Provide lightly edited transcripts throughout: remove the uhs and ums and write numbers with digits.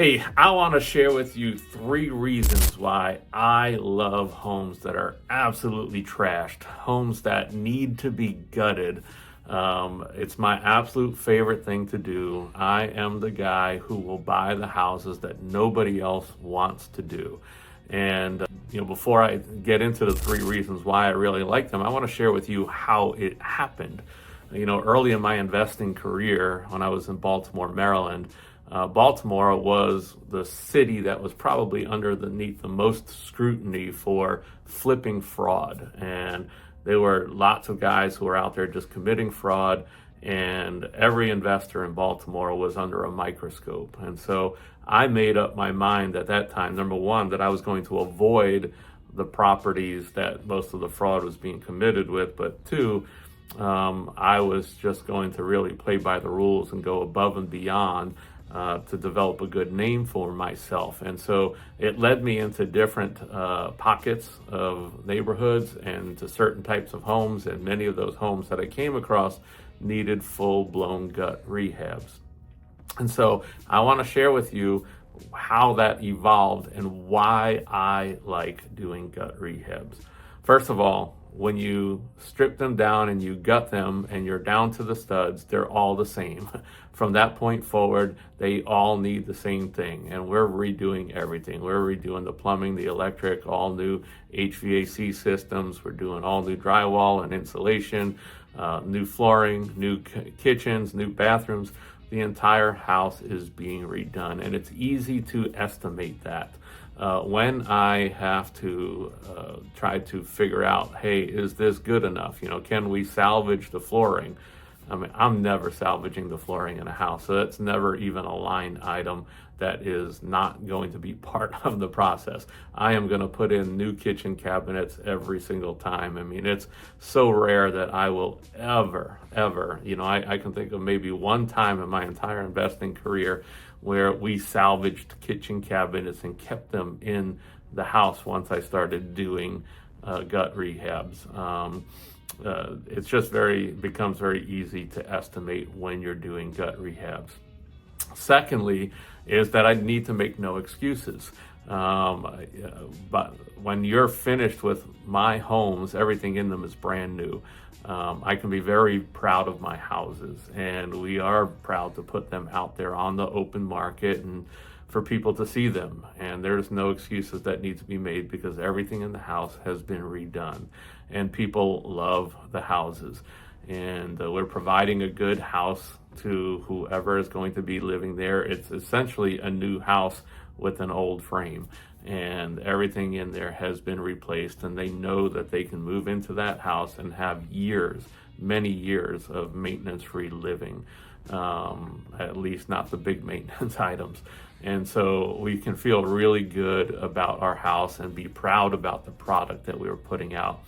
Hey, I want to share with you 3 reasons why I love homes that are absolutely trashed, homes that need to be gutted. It's my absolute favorite thing to do. I am the guy who will buy the houses that nobody else wants to do. And before I get into the 3 reasons why I really like them, I want to share with you how it happened. Early in my investing career, when I was in Baltimore, Maryland, Baltimore was the city that was probably underneath the most scrutiny for flipping fraud. And there were lots of guys who were out there just committing fraud, and every investor in Baltimore was under a microscope. And so I made up my mind at that time, number one, that I was going to avoid the properties that most of the fraud was being committed with, but two, I was just going to really play by the rules and go above and beyond to develop a good name for myself. And so it led me into different pockets of neighborhoods and to certain types of homes. And many of those homes that I came across needed full-blown gut rehabs. And so I want to share with you how that evolved and why I like doing gut rehabs. First of all, when you strip them down and you gut them and you're down to the studs, they're all the same. From that point forward, they all need the same thing. And we're redoing everything. We're redoing the plumbing, the electric, all new HVAC systems. We're doing all new drywall and insulation, new flooring, new kitchens, new bathrooms. The entire house is being redone. And it's easy to estimate that. When I have to try to figure out, hey, is this good enough? Can we salvage the flooring? I mean, I'm never salvaging the flooring in a house, so that's never even a line item that is not going to be part of the process. I am going to put in new kitchen cabinets every single time. I mean, it's so rare that I will ever, I can think of maybe one time in my entire investing career where we salvaged kitchen cabinets and kept them in the house once I started doing gut rehabs. It's just becomes very easy to estimate when you're doing gut rehabs. Secondly, is that I need to make no excuses. But when you're finished with my homes, everything in them is brand new. I can be very proud of my houses, and we are proud to put them out there on the open market and for people to see them. And there's no excuses that need to be made because everything in the house has been redone, and people love the houses. And we're providing a good house to whoever is going to be living there. It's essentially a new house with an old frame, and everything in there has been replaced, and they know that they can move into that house and have many years of maintenance-free living, at least not the big maintenance items. And so we can feel really good about our house and be proud about the product that we were putting out.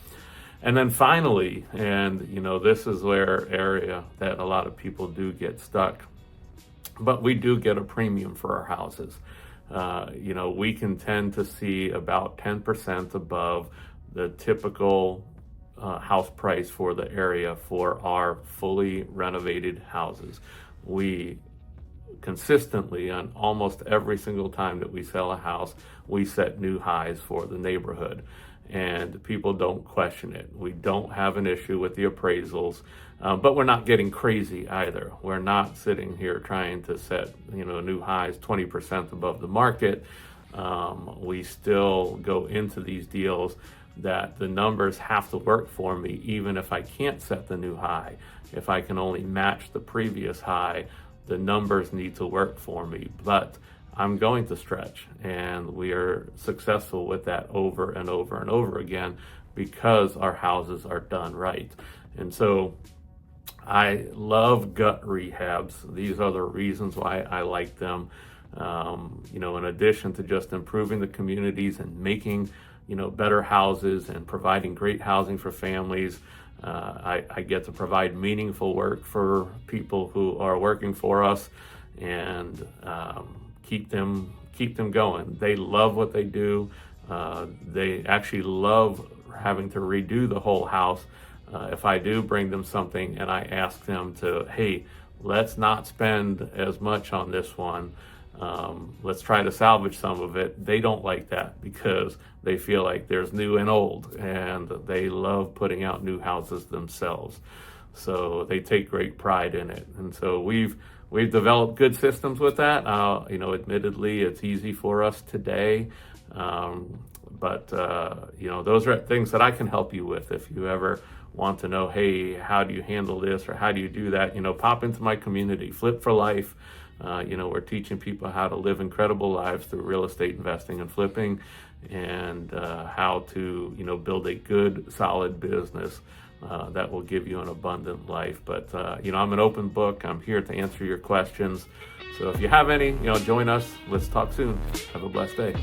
And then finally, and this is where area that a lot of people do get stuck, but we do get a premium for our houses. We can tend to see about 10% above the typical house price for the area for our fully renovated houses. We consistently, on almost every single time that we sell a house, we set new highs for the neighborhood. And people don't question it. We don't have an issue with the appraisals, but we're not getting crazy either. We're not sitting here trying to set new highs 20% above the market. We still go into these deals that the numbers have to work for me, even if I can't set the new high. If I can only match the previous high, the numbers need to work for me. But I'm going to stretch, and we are successful with that over and over and over again because our houses are done right. And so I love gut rehabs. These are the reasons why I like them. In addition to just improving the communities and making better houses and providing great housing for families, I get to provide meaningful work for people who are working for us, and keep them going. They love what they do. They actually love having to redo the whole house. If I do bring them something and I ask them to, hey, let's not spend as much on this one, let's try to salvage some of it. They don't like that because they feel like there's new and old, and they love putting out new houses themselves. So they take great pride in it. And so we've developed good systems with that. Admittedly, it's easy for us today. But those are things that I can help you with. If you ever want to know, hey, how do you handle this, or how do you do that, pop into my community, Flip for Life. We're teaching people how to live incredible lives through real estate investing and flipping, and how to, build a good, solid business that will give you an abundant life. But, I'm an open book. I'm here to answer your questions. So if you have any, join us. Let's talk soon. Have a blessed day.